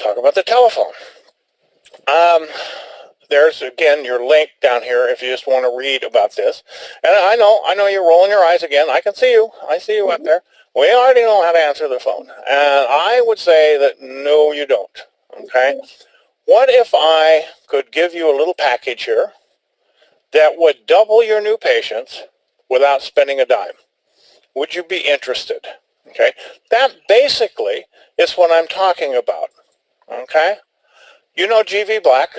talk about the telephone. There's, again, your link down here if you just want to read about this. And I know you're rolling your eyes again. I can see you. I see you out there. We already know how to answer the phone. And I would say that no, you don't. Okay? What if I could give you a little package here that would double your new patients without spending a dime? Would you be interested? Okay? That basically is what I'm talking about. Okay? You know G.V. Black.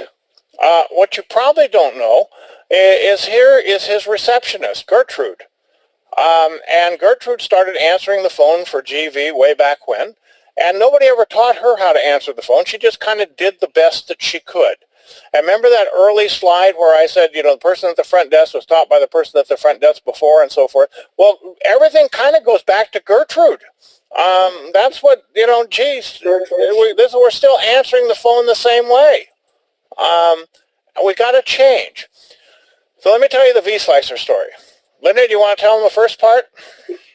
What you probably don't know is here is his receptionist, Gertrude. And Gertrude started answering the phone for G.V. way back when, and nobody ever taught her how to answer the phone. She just kind of did the best that she could. And remember that early slide where I said, the person at the front desk was taught by the person at the front desk before and so forth? Well, everything kind of goes back to Gertrude. That's what, geez, we're still answering the phone the same way. We got to change. So let me tell you the V-Slicer story. Linda, do you want to tell them the first part?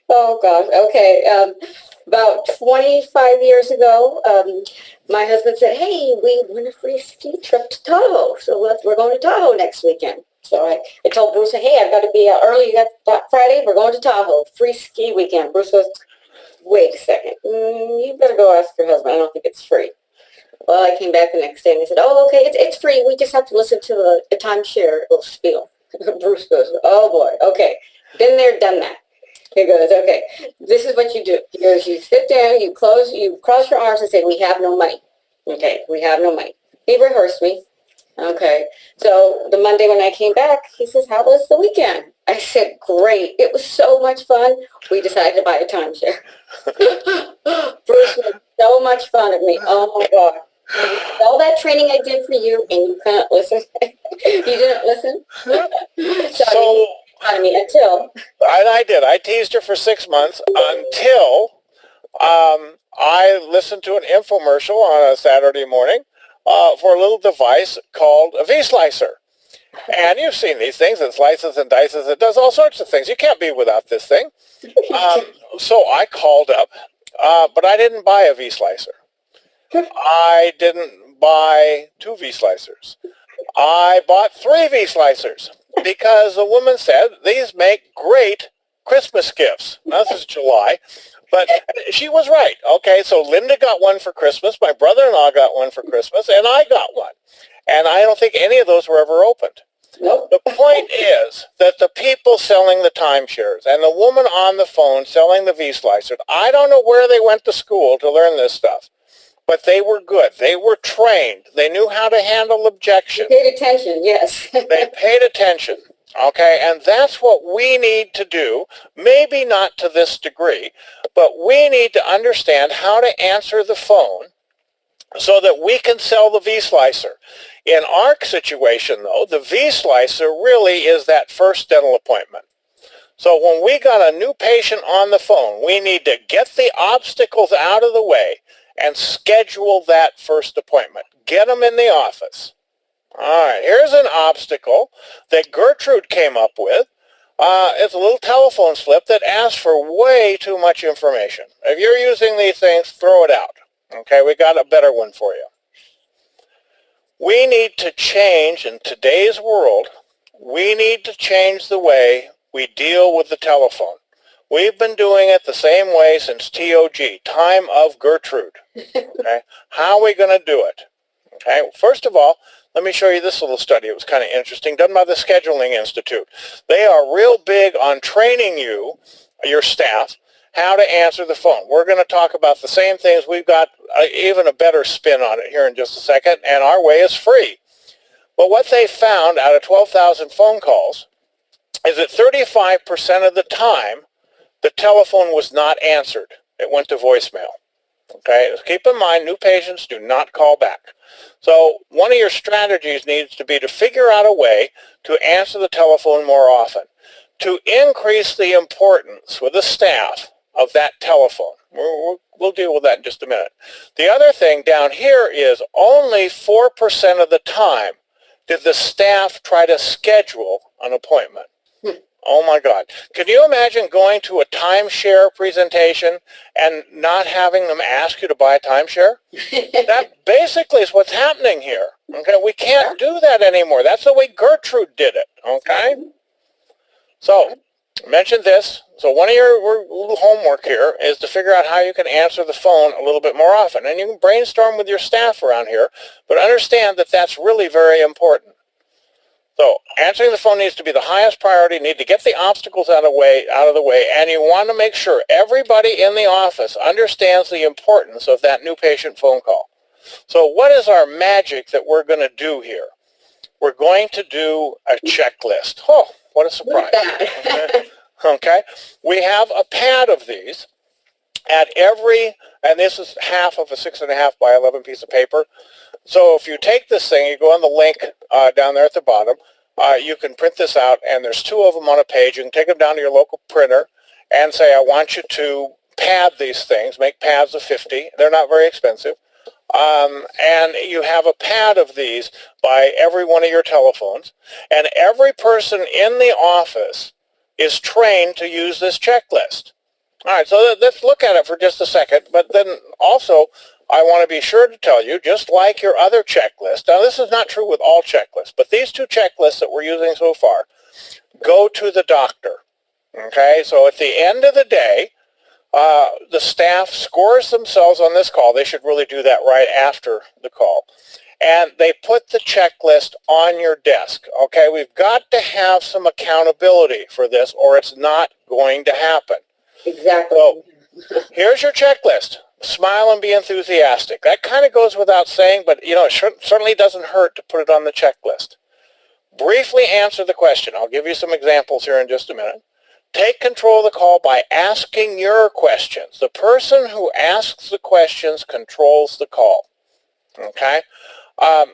Oh, gosh. Okay. About 25 years ago, my husband said, hey, we won a free ski trip to Tahoe. So we're going to Tahoe next weekend. So I told Bruce, hey, I've got to be out early that Friday. We're going to Tahoe. Free ski weekend. Bruce goes, wait a second. You better go ask your husband. I don't think it's free. Well, I came back the next day and they said, oh, okay, it's free. We just have to listen to the timeshare little spiel. Bruce goes, oh, boy. Okay. Been there, done that. He goes, okay, this is what you do. He goes, you sit down, you cross your arms and say, we have no money. Okay, we have no money. He rehearsed me. Okay, so the Monday when I came back, he says, how was the weekend? I said, great. It was so much fun. We decided to buy a timeshare. Bruce made so much fun of me. Oh, my God. All that training I did for you, and you couldn't listen. You didn't listen. So I mean, until I did. I teased her for 6 months until I listened to an infomercial on a Saturday morning for a little device called a V-Slicer. And you've seen these things. It slices and dices. It does all sorts of things. You can't be without this thing. So I called up, but I didn't buy a V-Slicer. I didn't buy 2 V-Slicers. I bought 3 V-Slicers because the woman said these make great Christmas gifts. Now, this is July, but she was right. Okay, so Linda got one for Christmas, my brother-in-law got one for Christmas, and I got one. And I don't think any of those were ever opened. Nope. The point is that the people selling the timeshares and the woman on the phone selling the V-Slicers, I don't know where they went to school to learn this stuff. But they were good. They were trained. They knew how to handle objection. They paid attention, yes. They paid attention, okay? And that's what we need to do, maybe not to this degree, but we need to understand how to answer the phone so that we can sell the V-Slicer. In our situation, though, the V-Slicer really is that first dental appointment. So when we got a new patient on the phone, we need to get the obstacles out of the way and schedule that first appointment. Get them in the office. All right, here's an obstacle that Gertrude came up with. It's a little telephone slip that asks for way too much information. If you're using these things, throw it out. Okay, we got a better one for you. We need to change, in today's world, we need to change the way we deal with the telephone. We've been doing it the same way since TOG, time of Gertrude. Okay? How are we going to do it? Okay, first of all, let me show you this little study. It was kind of interesting, done by the Scheduling Institute. They are real big on training you, your staff, how to answer the phone. We're going to talk about the same things. We've got even a better spin on it here in just a second, and our way is free. But what they found out of 12,000 phone calls is that 35% of the time, the telephone was not answered. It went to voicemail. Okay, keep in mind, new patients do not call back. So one of your strategies needs to be to figure out a way to answer the telephone more often, to increase the importance with the staff of that telephone. We'll deal with that in just a minute. The other thing down here is only 4% of the time did the staff try to schedule an appointment. Oh my God. Can you imagine going to a timeshare presentation and not having them ask you to buy a timeshare? That basically is what's happening here. Okay, we can't do that anymore. That's the way Gertrude did it. Okay? So, mention this. So one of your little homework here is to figure out how you can answer the phone a little bit more often. And you can brainstorm with your staff around here, but understand that that's really very important. So answering the phone needs to be the highest priority. You need to get the obstacles out of the way, and you want to make sure everybody in the office understands the importance of that new patient phone call. So what is our magic that we're going to do here? We're going to do a checklist. Oh, what a surprise. Okay. We have a pad of these at every, and this is half of a 6.5 by 11 piece of paper. So if you take this thing, you go on the link down there at the bottom, you can print this out, and there's 2 of them on a page. You can take them down to your local printer and say, I want you to pad these things, make pads of 50. They're not very expensive. And you have a pad of these by every one of your telephones, and every person in the office is trained to use this checklist. All right, so let's look at it for just a second, but then also I want to be sure to tell you, just like your other checklist, now this is not true with all checklists, but these 2 checklists that we're using so far go to the doctor. Okay, so at the end of the day, the staff scores themselves on this call. They should really do that right after the call. And they put the checklist on your desk. Okay, we've got to have some accountability for this, or it's not going to happen. Exactly. So here's your checklist. Smile and be enthusiastic. That kind of goes without saying, but it certainly doesn't hurt to put it on the checklist. Briefly answer the question. I'll give you some examples here in just a minute. Take control of the call by asking your questions. The person who asks the questions controls the call. Okay?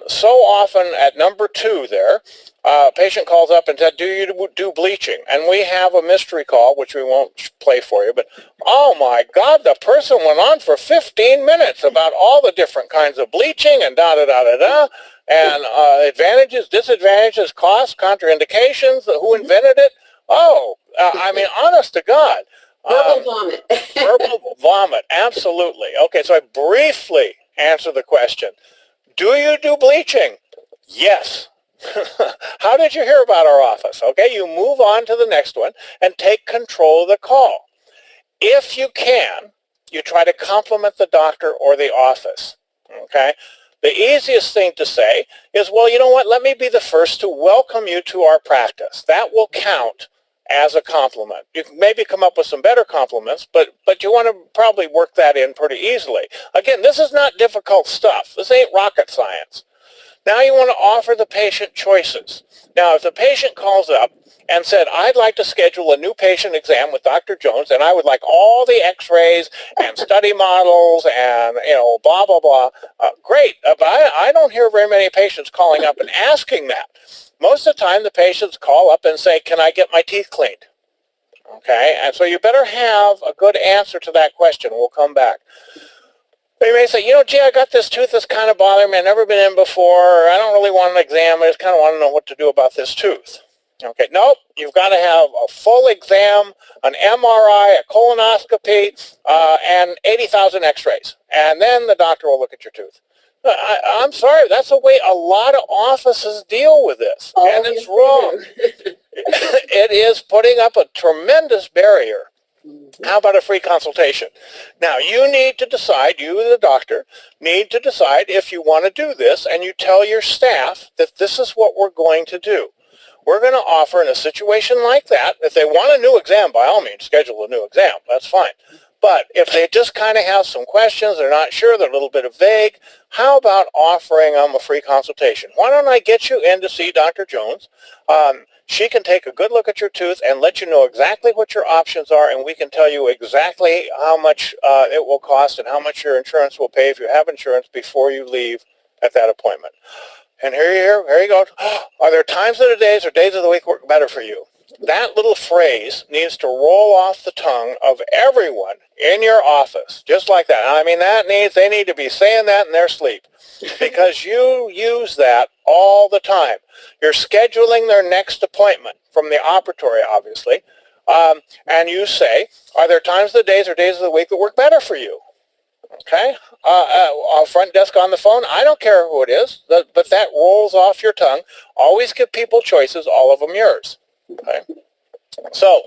So often at number 2 there, a patient calls up and said, do you do bleaching? And we have a mystery call, which we won't play for you, but oh my God, the person went on for 15 minutes about all the different kinds of bleaching and da-da-da-da-da, and advantages, disadvantages, costs, contraindications, who invented it. Oh, I mean, honest to God. Verbal vomit. Verbal vomit, absolutely. Okay, so I briefly answer the question. Do you do bleaching? Yes. How did you hear about our office? Okay, you move on to the next one and take control of the call. If you can, you try to compliment the doctor or the office. Okay? The easiest thing to say is, well, you know what, let me be the first to welcome you to our practice. That will count as a compliment. You can maybe come up with some better compliments, but you want to probably work that in pretty easily. Again, this is not difficult stuff. This ain't rocket science. Now you want to offer the patient choices. Now, if the patient calls up and said, I'd like to schedule a new patient exam with Dr. Jones, and I would like all the x-rays and study models and, blah, blah, blah. Great, but I don't hear very many patients calling up and asking that. Most of the time, the patients call up and say, can I get my teeth cleaned? Okay, and so you better have a good answer to that question. We'll come back. They may say, gee, I got this tooth that's kind of bothering me. I've never been in before. I don't really want an exam. I just kind of want to know what to do about this tooth. Okay, nope, you've got to have a full exam, an MRI, a colonoscopy, and 80,000 x-rays. And then the doctor will look at your tooth. I'm sorry, that's the way a lot of offices deal with this. Oh, and it's wrong. It is putting up a tremendous barrier. How about a free consultation? Now, you need to decide, you the doctor, need to decide if you want to do this, and you tell your staff that this is what we're going to do. We're going to offer in a situation like that, if they want a new exam, by all means, schedule a new exam. That's fine. But if they just kind of have some questions, they're not sure, they're a little bit vague, how about offering them a free consultation? Why don't I get you in to see Dr. Jones? She can take a good look at your tooth and let you know exactly what your options are, and we can tell you exactly how much it will cost and how much your insurance will pay if you have insurance before you leave at that appointment. And here you go. Are there times of the days or days of the week work better for you? That little phrase needs to roll off the tongue of everyone in your office, just like that. I mean, they need to be saying that in their sleep because you use that all the time. You're scheduling their next appointment from the operatory, obviously, and you say, are there times of the days or days of the week that work better for you? Okay? Front desk on the phone, I don't care who it is, but that rolls off your tongue. Always give people choices, all of them yours. Okay? So,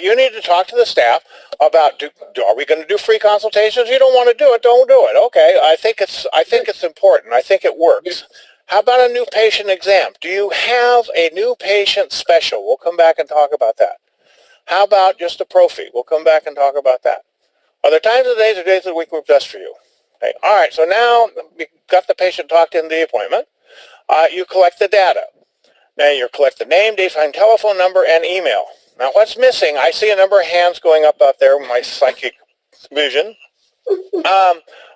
you need to talk to the staff about, are we going to do free consultations? You don't want to do it, don't do it. Okay, I think it's important. I think it works. How about a new patient exam? Do you have a new patient special? We'll come back and talk about that. How about just a prophy? We'll come back and talk about that. Are there times of the days or days of the week work best for you? Okay. All right, so now we got the patient talked into the appointment. You collect the data. Now you collect the name, date, time, telephone number, and email. Now what's missing? I see a number of hands going up out there with my psychic vision.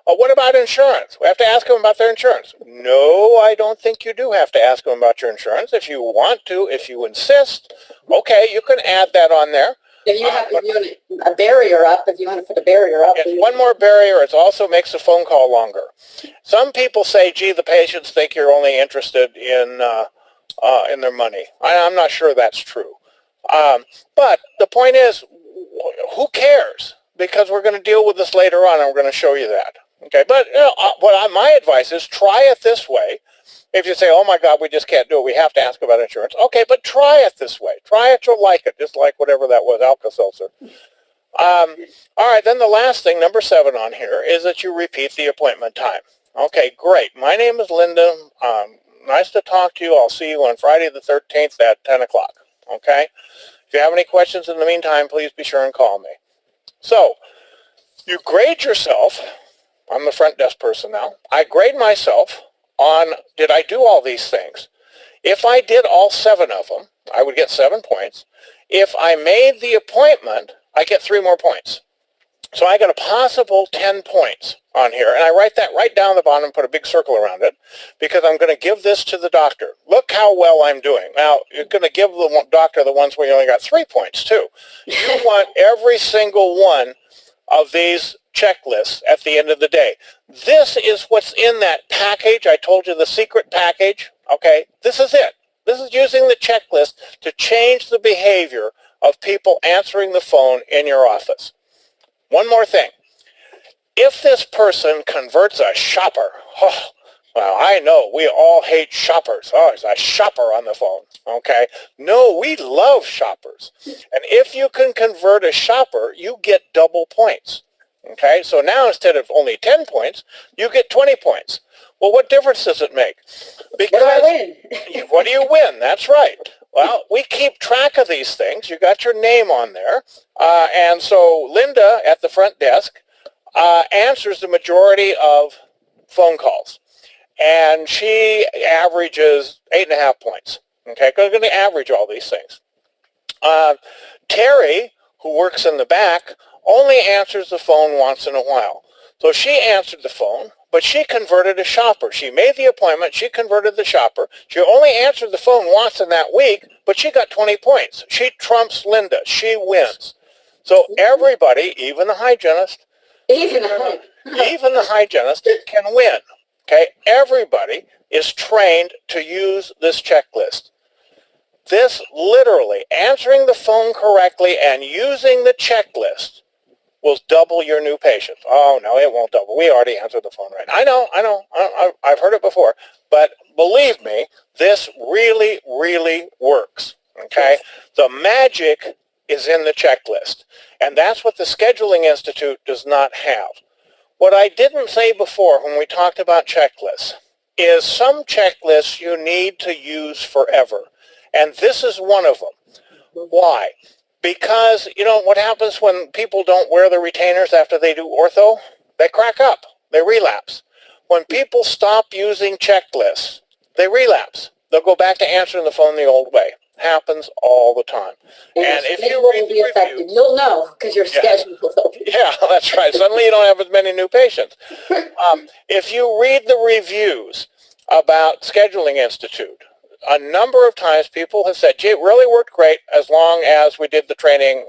What about insurance? We have to ask them about their insurance. No, I don't think you do have to ask them about your insurance. If you want to, if you insist, okay, you can add that on there. If you have a barrier up, if you want to put a barrier up. One more barrier, it also makes the phone call longer. Some people say, gee, the patients think you're only interested in their money. I'm not sure that's true. But the point is, who cares? Because we're going to deal with this later on, and we're going to show you that. Okay, but my advice is try it this way. If you say, oh my God, we just can't do it, we have to ask about insurance. Okay, but try it this way. Try it, you'll like it, just like whatever that was, Alka-Seltzer. All right, then the last thing, number 7 on here, is that you repeat the appointment time. Okay, great. My name is Linda. Nice to talk to you. I'll see you on Friday the 13th at 10 o'clock. Okay? If you have any questions in the meantime, please be sure and call me. So, you grade yourself. I'm the front desk person now. I grade myself on, did I do all these things? If I did all 7 of them, I would get 7 points. If I made the appointment, I get 3 more points. So I got a possible 10 points on here, and I write that right down the bottom and put a big circle around it because I'm going to give this to the doctor. Look how well I'm doing. Now, you're going to give the doctor the ones where you only got 3 points, too. You want every single one of these checklists at the end of the day. This is what's in that package. I told you the secret package. Okay, this is it. This is using the checklist to change the behavior of people answering the phone in your office. One more thing. If this person converts a shopper, well, I know we all hate shoppers. Oh, there's a shopper on the phone. Okay. No, we love shoppers. And if you can convert a shopper, you get double points. Okay. So now instead of only 10 points, you get 20 points. Well, what difference does it make? Because what do I win? What do you win? That's right. Well, we keep track of these things. You got your name on there. And so Linda at the front desk answers the majority of phone calls. And she averages 8.5 points. Okay, because we're going to average all these things. Terry, who works in the back, only answers the phone once in a while. So she answered the phone, but she converted a shopper. She made the appointment, she converted the shopper. She only answered the phone once in that week, but she got 20 points. She trumps Linda. She wins. So everybody, even the hygienist, even the hygienist can win. Okay, everybody is trained to use this checklist. This literally, answering the phone correctly and using the checklist will double your new patients. Oh, no, it won't double. We already answered the phone right. I know. I've heard it before. But believe me, this really, really works. Okay? The magic is in the checklist. And that's what the Scheduling Institute does not have. What I didn't say before when we talked about checklists is some checklists you need to use forever. And this is one of them. Why? Because, you know, what happens when people don't wear the retainers after they do ortho? They crack up. They relapse. When people stop using checklists, they relapse. They'll go back to answering the phone the old way. Happens all the time. And if you read the reviews, you'll know because your schedule will be. Yeah, that's right. Suddenly you don't have as many new patients. If you read the reviews about Scheduling Institute, a number of times people have said, gee, it really worked great as long as we did the training,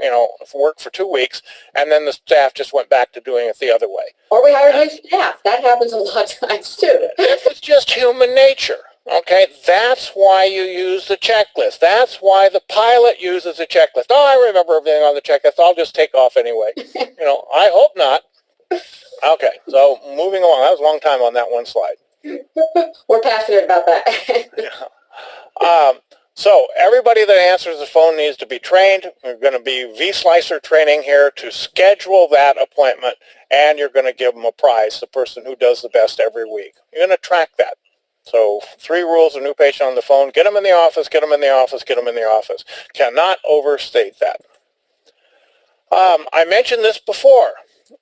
worked for 2 weeks, and then the staff just went back to doing it the other way. Or we hired new staff. That happens a lot of times too. It's just human nature. Okay, that's why you use the checklist. That's why the pilot uses a checklist. Oh, I remember everything on the checklist. I'll just take off anyway. I hope not. Okay, so moving along. That was a long time on that one slide. We're passionate about that. Yeah. So everybody that answers the phone needs to be trained. We're going to be V-Slicer training here to schedule that appointment, and you're going to give them a prize, the person who does the best every week. You're going to track that. So 3 rules of new patient on the phone: get them in the office, get them in the office, get them in the office. Cannot overstate that. I mentioned this before.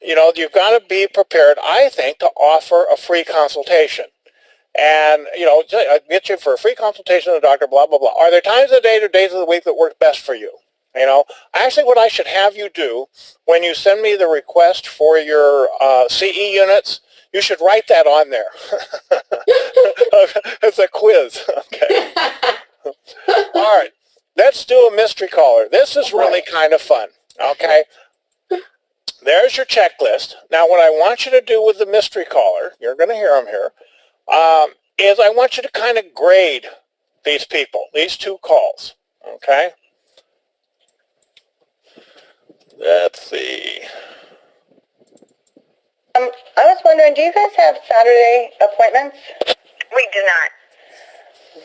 You've got to be prepared, I think, to offer a free consultation. And, I get you for a free consultation with a doctor, blah, blah, blah. Are there times of the day or days of the week that work best for you? Actually, what I should have you do when you send me the request for your CE units, you should write that on there. It's a quiz. Okay. All right. Let's do a mystery caller. This is really kind of fun. Okay. There's your checklist. Now, what I want you to do with the mystery caller, you're going to hear them here, is I want you to kind of grade these people, these 2 calls. Okay. Let's see. I was wondering, do you guys have Saturday appointments? We do not.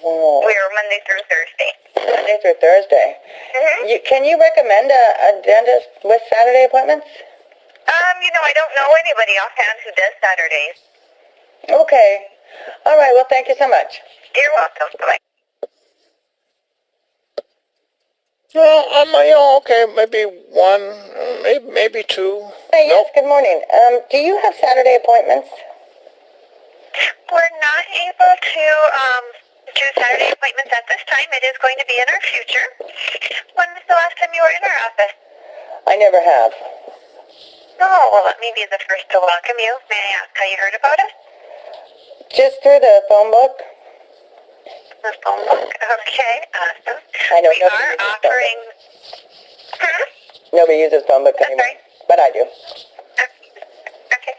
Whoa. We are Monday through Thursday. Monday through Thursday. Mm-hmm. Can you recommend a dentist with Saturday appointments? I don't know anybody offhand who does Saturdays. Okay. All right. Well, thank you so much. You're welcome. Bye. Well, okay, maybe 1, maybe 2. Hey, yes, good morning. Do you have Saturday appointments? We're not able to do Saturday appointments at this time. It is going to be in our future. When was the last time you were in our office? I never have. Oh, well, let me be the first to welcome you. May I ask how you heard about us? Just through the phone book? The phone book. Okay, awesome. I know We nobody are uses offering... Nobody uses phone book That's anymore. right. But I do. Okay.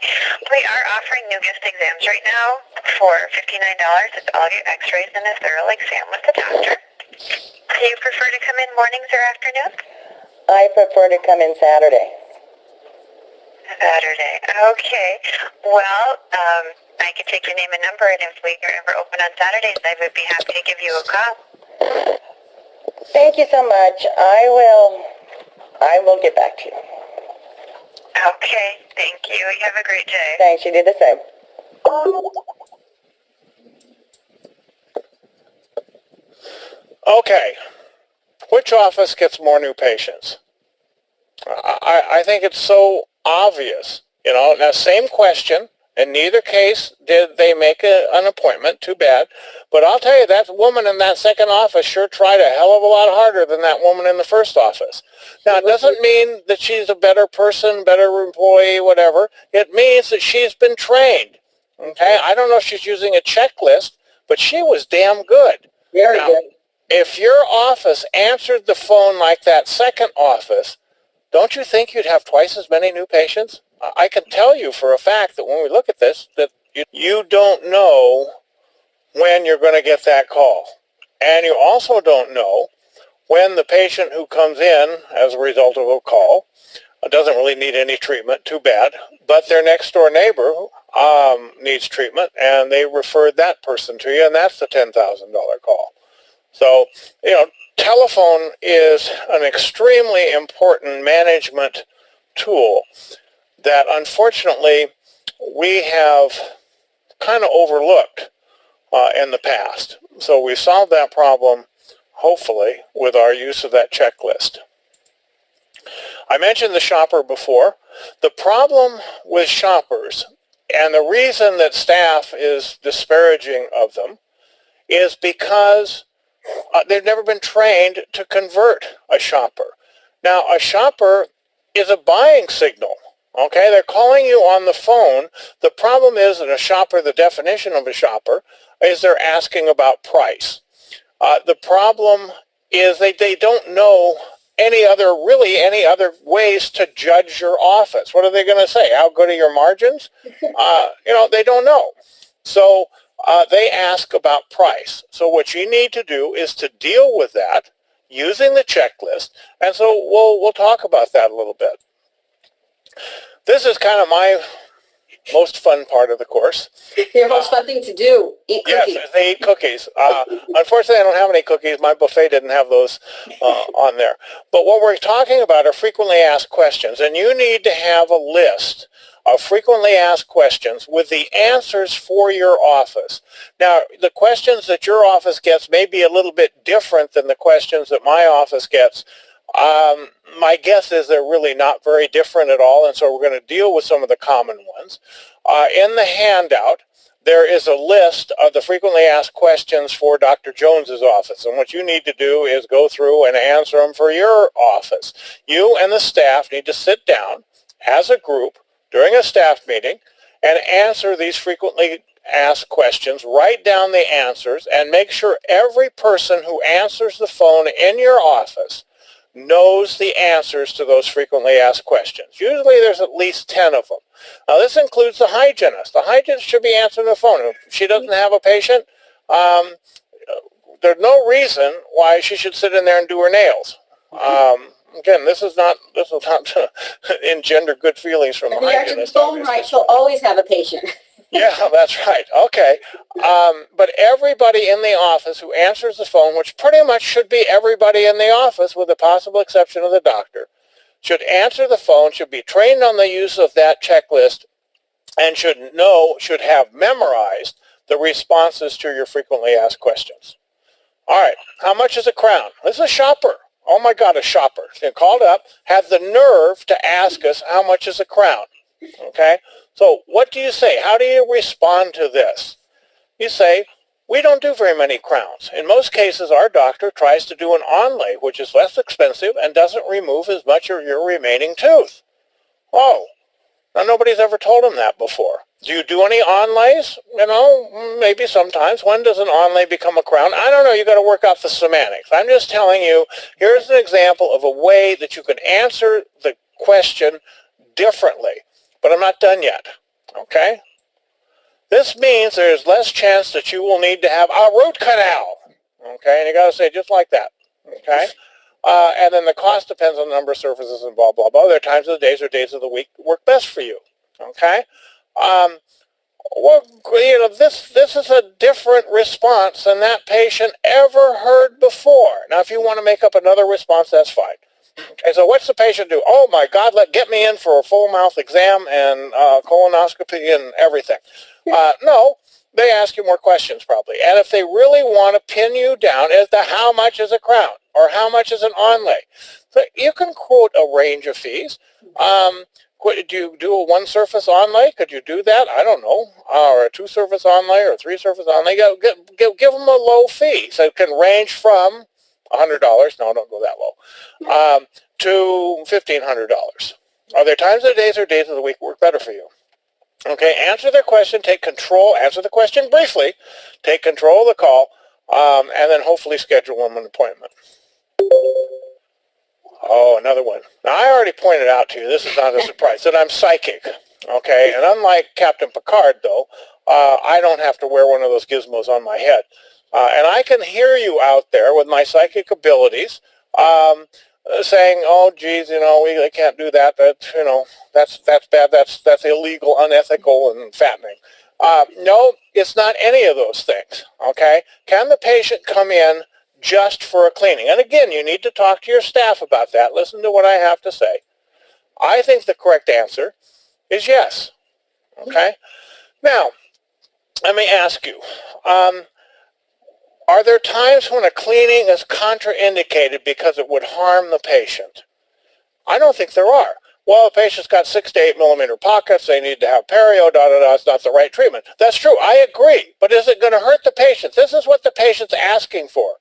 We are offering new guest exams right now for $59. It's all your x-rays and a thorough exam with the doctor. Do you prefer to come in mornings or afternoons? I prefer to come in Saturday. Saturday. Okay. Well, I could take your name and number, and if we are ever open on Saturdays, I would be happy to give you a call. Thank you so much. I will get back to you. Okay. Thank you. You have a great day. Thanks. You do the same. Okay. Which office gets more new patients? I think it's so obvious. Now, same question. In neither case did they make an appointment. Too bad. But I'll tell you, that woman in that second office sure tried a hell of a lot harder than that woman in the first office. Now, it doesn't mean that she's a better person, better employee, whatever. It means that she's been trained. Okay? I don't know if she's using a checklist, but she was damn good. Very Now, good. if your office answered the phone like that second office, don't you think you'd have twice as many new patients? I can tell you for a fact that when we look at this, that you don't know when you're going to get that call. And you also don't know when the patient who comes in as a result of a call doesn't really need any treatment, too bad, but their next door neighbor needs treatment, and they referred that person to you, and that's the $10,000 call. So, telephone is an extremely important management tool that unfortunately we have kind of overlooked in the past. So we solved that problem, hopefully, with our use of that checklist. I mentioned the shopper before. The problem with shoppers, and the reason that staff is disparaging of them, is because they've never been trained to convert a shopper. Now, a shopper is a buying signal. Okay, they're calling you on the phone. The problem is that a shopper, the definition of a shopper, is they're asking about price. The problem is they don't know any other ways to judge your office. What are they going to say? How good are your margins? They don't know. So they ask about price. So what you need to do is to deal with that using the checklist. And so we'll talk about that a little bit. This is kind of my most fun part of the course. Your most fun thing to do, eat cookies. Yes, they eat cookies. Unfortunately, I don't have any cookies. My buffet didn't have those on there. But what we're talking about are frequently asked questions, and you need to have a list of frequently asked questions with the answers for your office. Now, the questions that your office gets may be a little bit different than the questions that my office gets. My guess is they're really not very different at all, and so we're going to deal with some of the common ones. In the handout, there is a list of the frequently asked questions for Dr. Jones's office, and what you need to do is go through and answer them for your office. You and the staff need to sit down as a group during a staff meeting and answer these frequently asked questions, write down the answers, and make sure every person who answers the phone in your office knows the answers to those frequently asked questions. Usually there's at least 10 of them. Now this includes the hygienist. The hygienist should be answering the phone. If she doesn't have a patient, there's no reason why she should sit in there and do her nails. Again, this is not to engender good feelings from the hygienist. If you answer the phone right, she'll always have a patient. Yeah, that's right. Okay. But everybody in the office who answers the phone, which pretty much should be everybody in the office with the possible exception of the doctor, should answer the phone, should be trained on the use of that checklist, and should have memorized the responses to your frequently asked questions. All right. How much is a crown? This is a shopper. Oh my God, a shopper. They called up, had the nerve to ask us how much is a crown. Okay? So what do you say? How do you respond to this? You say, we don't do very many crowns. In most cases, our doctor tries to do an onlay, which is less expensive and doesn't remove as much of your remaining tooth. Oh, now nobody's ever told him that before. Do you do any onlays? Maybe sometimes. When does an onlay become a crown? I don't know. You got to work out the semantics. I'm just telling you, here's an example of a way that you can answer the question differently. But I'm not done yet, okay? This means there's less chance that you will need to have a root canal, okay? And you got to say just like that, okay? And then the cost depends on the number of surfaces and blah, blah, blah. There are times of the days or days of the week work best for you, okay? This is a different response than that patient ever heard before. Now, if you want to make up another response, that's fine. Okay, so what's the patient do? Oh my God, get me in for a full mouth exam and colonoscopy and everything. No, they ask you more questions probably. And if they really want to pin you down as to how much is a crown or how much is an onlay, so you can quote a range of fees. Do you do a one surface onlay? Could you do that? I don't know. Or a two surface onlay or a three surface onlay. Give them a low fee. So it can range from $100, no, don't go that low, to $1,500. Are there times of the days or days of the week work better for you? Okay, answer their question, answer the question briefly, take control of the call, and then hopefully schedule them an appointment. Oh, another one. Now, I already pointed out to you, this is not a surprise, that I'm psychic, okay? And unlike Captain Picard, though, I don't have to wear one of those gizmos on my head. And I can hear you out there with my psychic abilities saying, oh, geez, we can't do that. That's bad. That's illegal, unethical, and fattening. No, it's not any of those things, okay? Can the patient come in just for a cleaning? And again, you need to talk to your staff about that. Listen to what I have to say. I think the correct answer is yes, okay? Now, let me ask you, are there times when a cleaning is contraindicated because it would harm the patient? I don't think there are. Well, the patient's got 6 to 8 millimeter pockets, they need to have perio, it's not the right treatment. That's true, I agree, but is it going to hurt the patient? This is what the patient's asking for,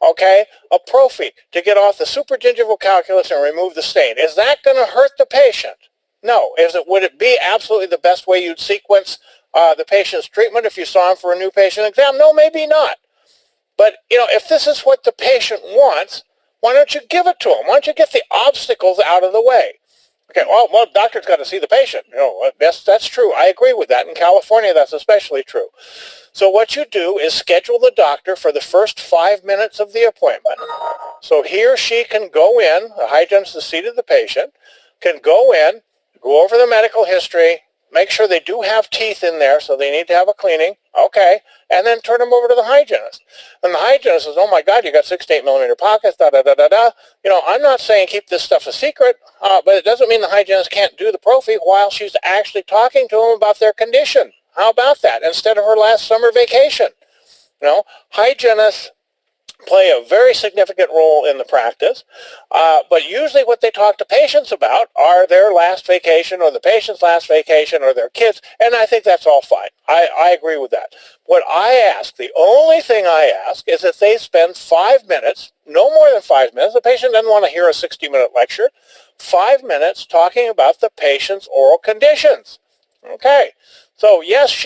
okay? A prophy to get off the supragingival calculus and remove the stain. Is that going to hurt the patient? No. Would it be absolutely the best way you'd sequence the patient's treatment if you saw him for a new patient exam? No, maybe not. But, if this is what the patient wants, why don't you give it to them? Why don't you get the obstacles out of the way? Okay, well, doctor's got to see the patient. That's true. I agree with that. In California, that's especially true. So what you do is schedule the doctor for the first 5 minutes of the appointment. So he or she can go in, the hygienist is seated the patient, can go in, go over the medical history, make sure they do have teeth in there, so they need to have a cleaning, okay, and then turn them over to the hygienist. And the hygienist says, oh my God, you got 6 to 8 millimeter pockets, da-da-da-da-da. I'm not saying keep this stuff a secret, but it doesn't mean the hygienist can't do the prophy while she's actually talking to them about their condition. How about that, instead of her last summer vacation? Hygienists play a very significant role in the practice, but usually what they talk to patients about are their last vacation or the patient's last vacation or their kids, and I think that's all fine. I agree with that. What I ask, the only thing I ask, is that they spend 5 minutes, no more than 5 minutes, the patient doesn't want to hear a 60-minute lecture, 5 minutes talking about the patient's oral conditions. Okay, so yes,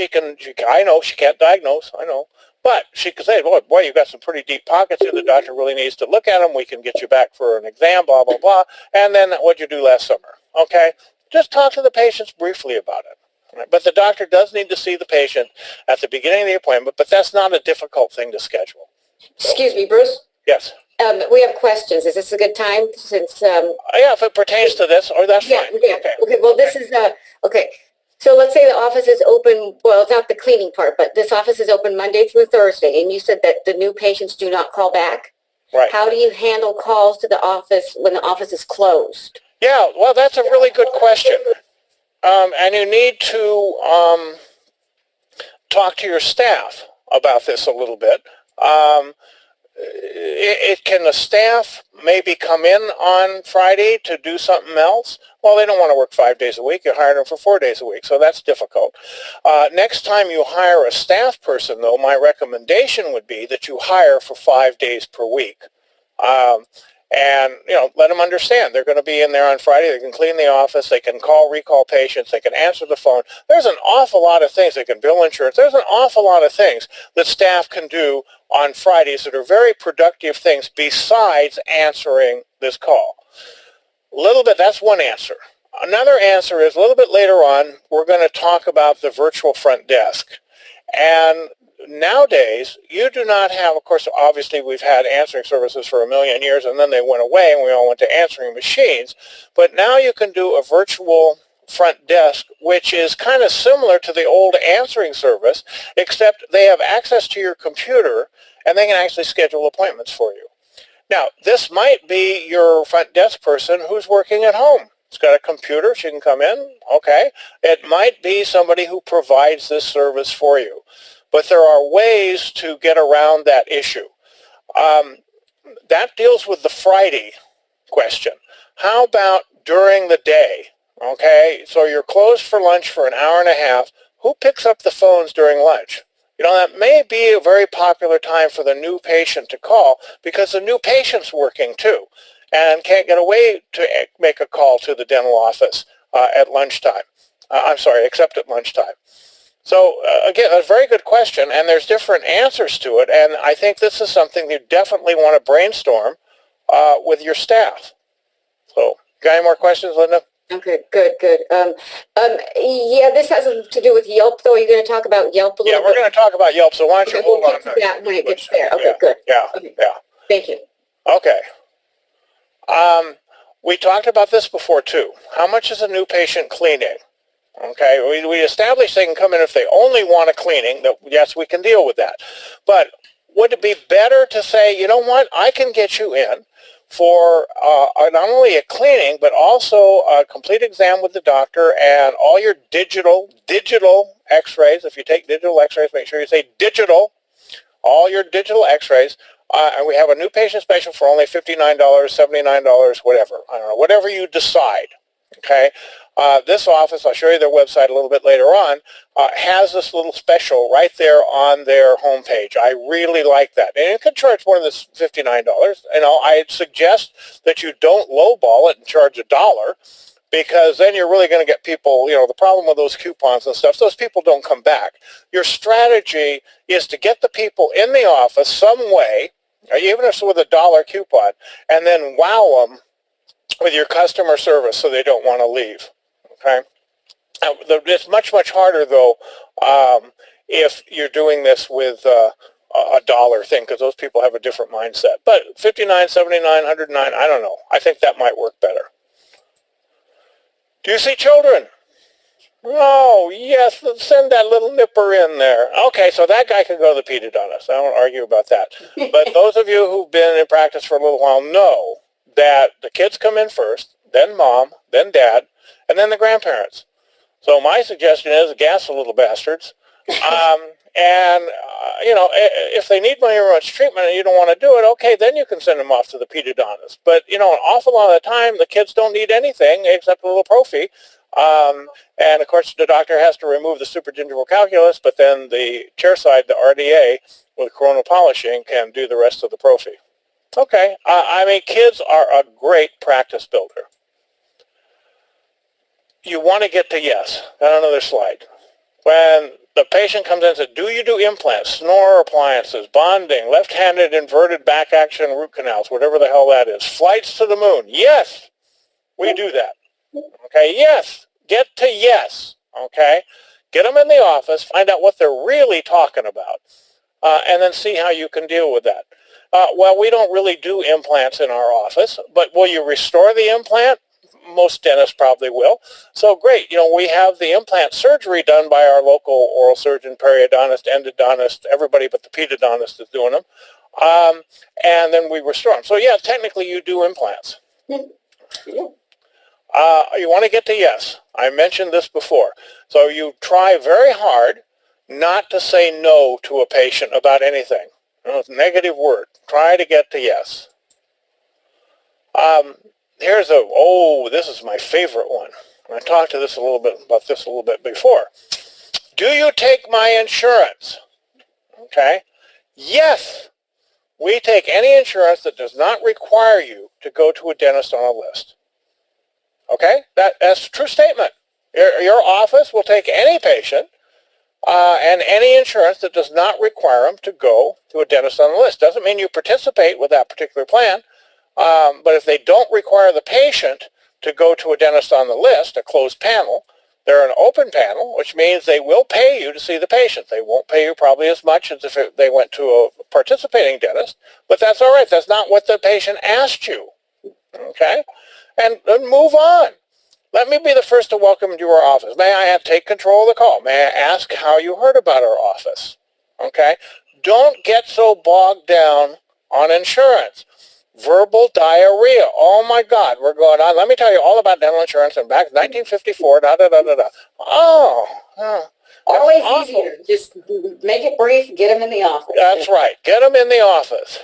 I know she can't diagnose, I know. But she could say, boy, you've got some pretty deep pockets here. The doctor really needs to look at them. We can get you back for an exam, blah, blah, blah. And then what'd you do last summer? Okay? Just talk to the patients briefly about it. But the doctor does need to see the patient at the beginning of the appointment, but that's not a difficult thing to schedule. Excuse me, Bruce. Yes. We have questions. Is this a good time? Since yeah, if it pertains to this, or that's fine. Yeah. Okay. Well, this is okay. So let's say the office is open, well, it's not the cleaning part, but this office is open Monday through Thursday, and you said that the new patients do not call back? Right. How do you handle calls to the office when the office is closed? Yeah, well, that's a really good question. And you need to talk to your staff about this a little bit. Can the staff maybe come in on Friday to do something else? Well, they don't want to work 5 days a week. You hired them for 4 days a week, so that's difficult. Next time you hire a staff person, though, my recommendation would be that you hire for 5 days per week. And, let them understand they're going to be in there on Friday. They can clean the office. They can recall patients. They can answer the phone. There's an awful lot of things. They can bill insurance. There's an awful lot of things that staff can do on Fridays that are very productive things besides answering this call. That's one answer. Another answer is a little bit later on, we're going to talk about the virtual front desk. And nowadays, you do not have, of course, obviously we've had answering services for a million years, and then they went away and we all went to answering machines. But now you can do a virtual front desk, which is kind of similar to the old answering service, except they have access to your computer and they can actually schedule appointments for you. Now, this might be your front desk person who's working at home. It's got a computer. She can come in. Okay. It might be somebody who provides this service for you. But there are ways to get around that issue. That deals with the Friday question. How about during the day? Okay, so you're closed for lunch for an hour and a half. Who picks up the phones during lunch? That may be a very popular time for the new patient to call because the new patient's working too and can't get away to make a call to the dental office at lunchtime. Except at lunchtime. So, again, a very good question, and there's different answers to it, and I think this is something you definitely want to brainstorm with your staff. So, got any more questions, Linda? Okay, good. Yeah, this has to do with Yelp, though. Are you going to talk about Yelp a little bit? Yeah, we're going to talk about Yelp, so why don't you hold on to that when it gets there. Okay, yeah, good. Yeah, okay. Yeah. Thank you. Okay. We talked about this before, too. How much is a new patient cleaning? Okay, we established they can come in if they only want a cleaning. Yes, we can deal with that. But would it be better to say, you know what, I can get you in for not only a cleaning, but also a complete exam with the doctor and all your digital x-rays. If you take digital x-rays, make sure you say digital, all your digital x-rays. And we have a new patient special for only $59, $79, whatever. I don't know, whatever you decide. Okay. This office, I'll show you their website a little bit later on, has this little special right there on their homepage. I really like that. And you can charge more than this $59. I'd suggest that you don't lowball it and charge $1, because then you're really going to get people, the problem with those coupons and stuff, those people don't come back. Your strategy is to get the people in the office some way, even if it's with a $1 coupon, and then wow them with your customer service so they don't want to leave. Okay? It's much, much harder, though, if you're doing this with a $1 thing, because those people have a different mindset. But 59, 79, 109, I don't know. I think that might work better. Do you see children? Oh, yes, send that little nipper in there. Okay, so that guy can go to the pedodontist. I won't argue about that. But those of you who've been in practice for a little while know that the kids come in first, then mom, then dad, and then the grandparents. So my suggestion is gas the little bastards. If they need very much treatment and you don't want to do it, okay, then you can send them off to the pedodontist. But, an awful lot of the time, the kids don't need anything except a little prophy. And, of course, the doctor has to remove the supragingival calculus, but then the chair side, the RDA, with coronal polishing, can do the rest of the prophy. Okay. Kids are a great practice builder. You want to get to yes. Got another slide. When the patient comes in and says, do you do implants, snore appliances, bonding, left-handed inverted back action root canals, whatever the hell that is, flights to the moon? Yes, we do that. Okay, yes. Get to yes. Okay? Get them in the office, find out what they're really talking about, and then see how you can deal with that. Well, we don't really do implants in our office, but will you restore the implant? Most dentists probably will. So great, we have the implant surgery done by our local oral surgeon, periodontist, endodontist, everybody but the pedodontist is doing them. And then we restore them. So yeah, technically you do implants. You want to get to yes. I mentioned this before. So you try very hard not to say no to a patient about anything. It's a negative word. Try to get to yes. This is my favorite one. I talked to this about this a little bit before. Do you take my insurance? Okay. Yes. We take any insurance that does not require you to go to a dentist on a list. Okay? That's a true statement. Your office will take any patient and any insurance that does not require them to go to a dentist on the list. Doesn't mean you participate with that particular plan. But if they don't require the patient to go to a dentist on the list, a closed panel, they're an open panel, which means they will pay you to see the patient. They won't pay you probably as much as if they went to a participating dentist, but that's all right. That's not what the patient asked you. Okay? And then move on. Let me be the first to welcome you to our office. May I take control of the call? May I ask how you heard about our office? Okay? Don't get so bogged down on insurance. Verbal diarrhea. Oh my God, we're going on. Let me tell you all about dental insurance and back in 1954, Always awful. easier. Just make it brief, get them in the office. That's right. Get them in the office.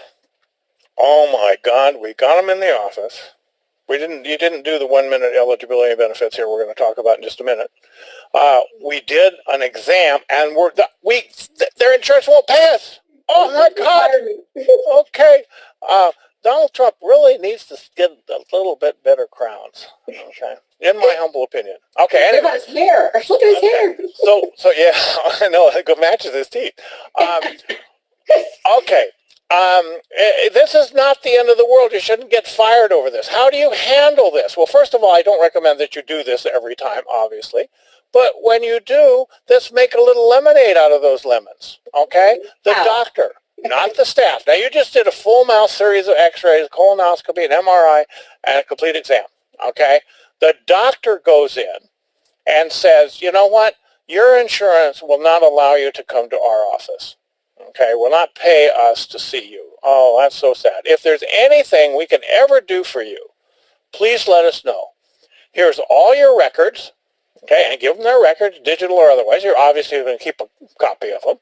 Oh my God, we got them in the office. You didn't do the 1-minute eligibility benefits here we're going to talk about in just a minute. We did an exam and their insurance won't pay us. Oh my God. Okay. Donald Trump really needs to get a little bit better crowns, okay, in my humble opinion. Okay, anyway. Look at his hair. Look at his hair. So yeah, I know, it matches his teeth. Okay, this is not the end of the world. You shouldn't get fired over this. How do you handle this? Well, first of all, I don't recommend that you do this every time, obviously. But when you do, let's make a little lemonade out of those lemons, okay? The doctor. Not the staff. Now, you just did a full mouth series of x-rays, colonoscopy, an MRI, and a complete exam, okay? The doctor goes in and says, you know what? Your insurance will not allow you to come to our office, okay? Will not pay us to see you. Oh, that's so sad. If there's anything we can ever do for you, please let us know. Here's all your records, okay? And give them their records, digital or otherwise. You're obviously going to keep a copy of them.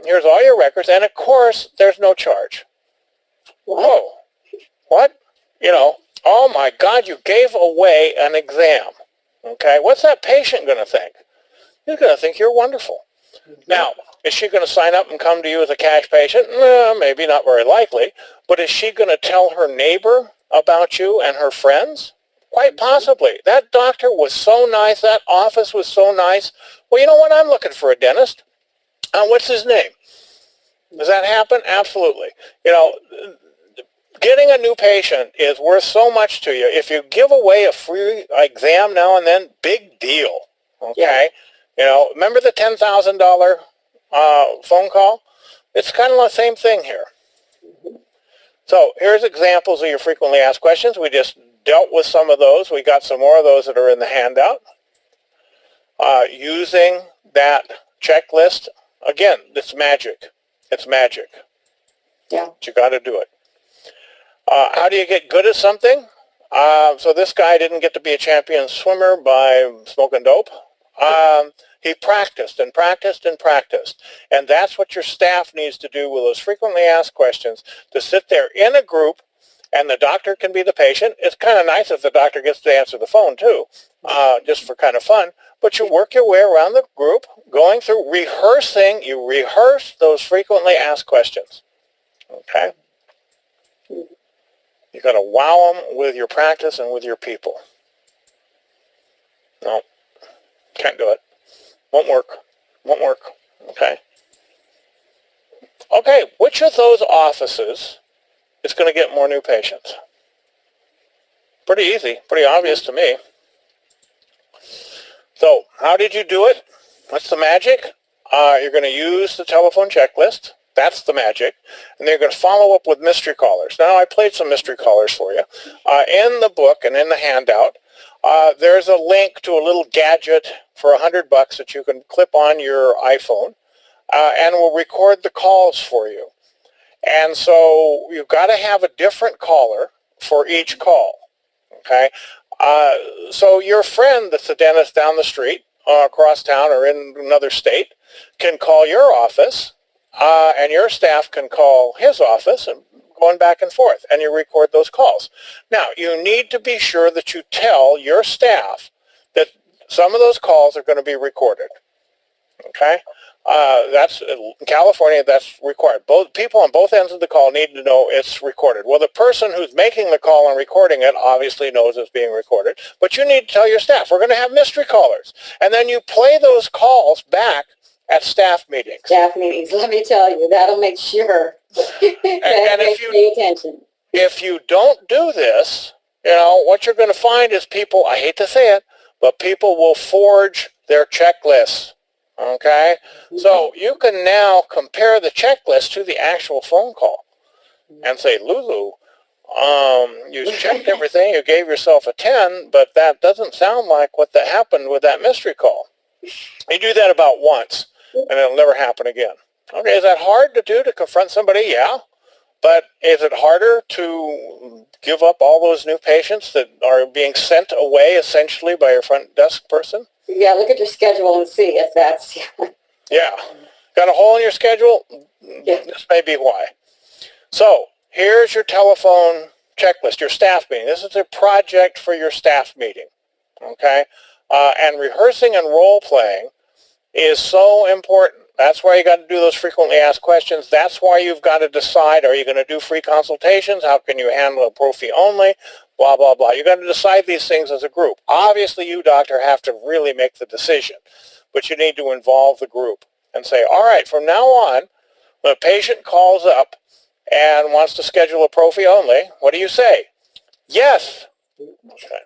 Here's all your records, and of course, there's no charge. Whoa. What? Oh my God, you gave away an exam. Okay, what's that patient going to think? He's going to think you're wonderful. Now, is she going to sign up and come to you as a cash patient? Maybe not very likely, but is she going to tell her neighbor about you and her friends? Quite possibly. That doctor was so nice. That office was so nice. Well, you know what? I'm looking for a dentist. What's his name? Does that happen? Absolutely. You know, getting a new patient is worth so much to you. If you give away a free exam now and then, big deal. Okay? You know, remember the $10,000 phone call? It's kind of the same thing here. So here's examples of your frequently asked questions. We just dealt with some of those. We got some more of those that are in the handout. Using that checklist, again, it's magic. It's magic. Yeah. But you got to do it. How do you get good at something? So this guy didn't get to be a champion swimmer by smoking dope. He practiced and practiced and practiced. And that's what your staff needs to do with those frequently asked questions, to sit there in a group, and the doctor can be the patient. It's kind of nice if the doctor gets to answer the phone too, just for kind of fun. But you work your way around the group, going through, rehearsing. You rehearse those frequently asked questions. Okay? You got to wow them with your practice and with your people. No, can't do it. Won't work. Won't work. Okay? Okay, which of those offices is going to get more new patients? Pretty easy. Pretty obvious to me. So, how did you do it? What's the magic? You're going to use the telephone checklist. That's the magic. And then you're going to follow up with mystery callers. Now, I played some mystery callers for you. In the book and in the handout, there's a link to a little gadget for $100 that you can clip on your iPhone, and will record the calls for you. And so you've got to have a different caller for each call. Okay? So your friend that's a dentist down the street, across town or in another state, can call your office, and your staff can call his office, and going back and forth, and you record those calls. Now, you need to be sure that you tell your staff that some of those calls are going to be recorded. Okay? That's in California, that's required. Both people on both ends of the call need to know it's recorded. Well, the person who's making the call and recording it obviously knows it's being recorded, but you need to tell your staff, we're going to have mystery callers. And then you play those calls back at staff meetings. Staff meetings, let me tell you, that'll make sure that they pay attention. If you don't do this, you know, what you're going to find is people, I hate to say it, but people will forge their checklists. Okay? So you can now compare the checklist to the actual phone call and say, Lulu, you checked everything, you gave yourself a 10, but that doesn't sound like what that happened with that mystery call. You do that about once, and it'll never happen again. Okay, is that hard to do, to confront somebody? Yeah. But is it harder to give up all those new patients that are being sent away essentially by your front desk person? Yeah, look at your schedule and see if that's... Yeah. Got a hole in your schedule? Yeah. This may be why. So, here's your telephone checklist, your staff meeting. This is a project for your staff meeting. Okay? And rehearsing and role-playing is so important. That's why you got to do those frequently asked questions. That's why you've got to decide, are you going to do free consultations? How can you handle a pro fee only? Blah, blah, blah. You've got to decide these things as a group. Obviously, you, doctor, have to really make the decision, but you need to involve the group and say, all right, from now on, when a patient calls up and wants to schedule a pro fee only, what do you say? Yes. Okay.